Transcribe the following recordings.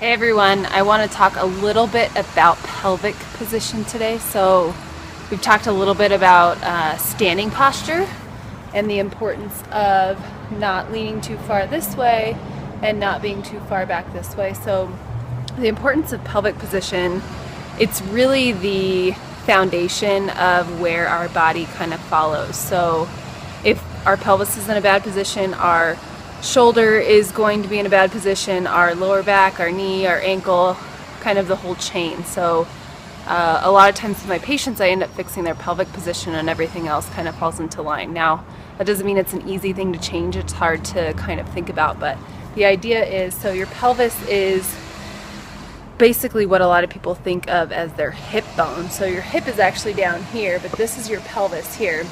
Hey everyone, I want to talk a little bit about pelvic position today. So we've talked a little bit about standing posture and the importance of not leaning too far this way and not being too far back this way. So the importance of pelvic position, it's really the foundation of where our body kind of follows. So if our pelvis is in a bad position, our shoulder is going to be in a bad position, our lower back, our knee, our ankle, kind of the whole chain. So a lot of times with my patients, I end up fixing their pelvic position and everything else kind of falls into line. Now, that doesn't mean it's an easy thing to change. It's hard to kind of think about, but the idea is, so your pelvis is basically what a lot of people think of as their hip bone. So your hip is actually down here, but this is your pelvis here.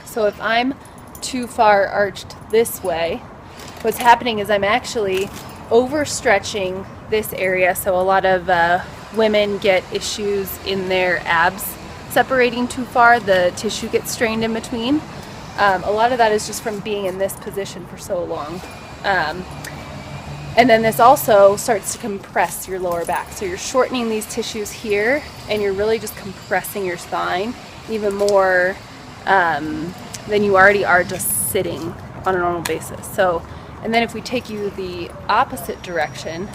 So if I'm too far arched this way, what's happening is I'm actually overstretching this area. So a lot of women get issues in their abs separating too far. The tissue gets strained in between. A lot of that is just from being in this position for so long. And then this also starts to compress your lower back. So you're shortening these tissues here and you're really just compressing your spine even more than you already are just sitting on a normal basis. So, and then if we take you the opposite direction,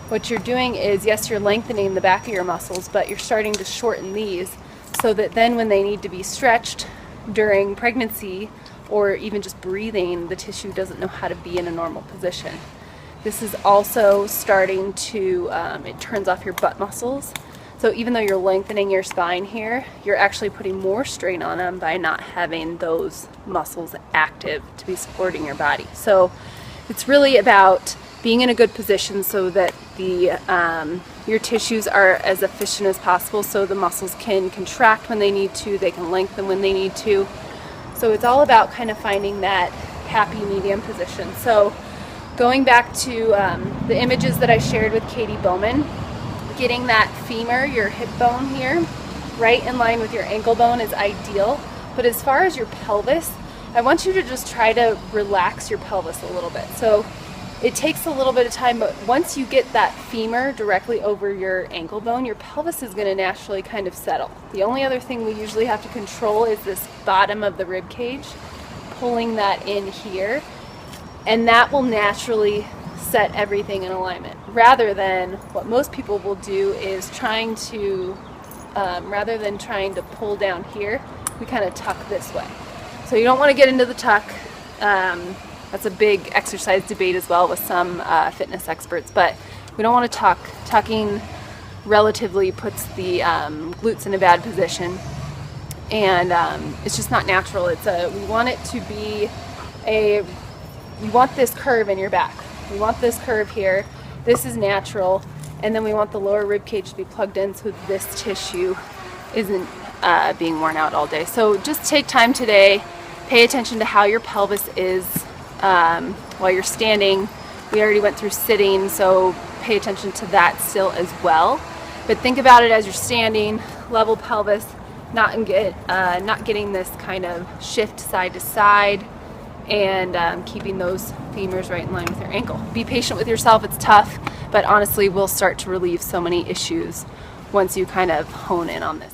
what you're doing is, yes, you're lengthening the back of your muscles, but you're starting to shorten these so that then when they need to be stretched during pregnancy or even just breathing, the tissue doesn't know how to be in a normal position. This is also starting to, it turns off your butt muscles. So even though you're lengthening your spine here, you're actually putting more strain on them by not having those muscles active to be supporting your body. So it's really about being in a good position so that your tissues are as efficient as possible, so the muscles can contract when they need to, they can lengthen when they need to. So it's all about kind of finding that happy medium position. So going back to the images that I shared with Katie Bowman, getting that femur, your hip bone here, right in line with your ankle bone is ideal. But as far as your pelvis, I want you to just try to relax your pelvis a little bit. So it takes a little bit of time, but once you get that femur directly over your ankle bone, your pelvis is going to naturally kind of settle. The only other thing we usually have to control is this bottom of the rib cage, pulling that in here, and that will naturally set everything in alignment, rather than what most people will do is trying to, rather than trying to pull down here, we kind of tuck this way. So you don't want to get into the tuck. That's a big exercise debate as well with some fitness experts, but we don't want to tuck. Tucking relatively puts the glutes in a bad position, and it's just not natural. We want it to be we want this curve in your back. We want this curve here. This is natural, and then we want the lower rib cage to be plugged in so this tissue isn't being worn out all day. So just take time today, pay attention to how your pelvis is while you're standing. We already went through sitting, so pay attention to that still as well. But think about it as you're standing, level pelvis, not getting this kind of shift side to side, and keeping those femurs right in line with your ankle. Be patient with yourself. It's tough, but honestly, we'll start to relieve so many issues once you kind of hone in on this.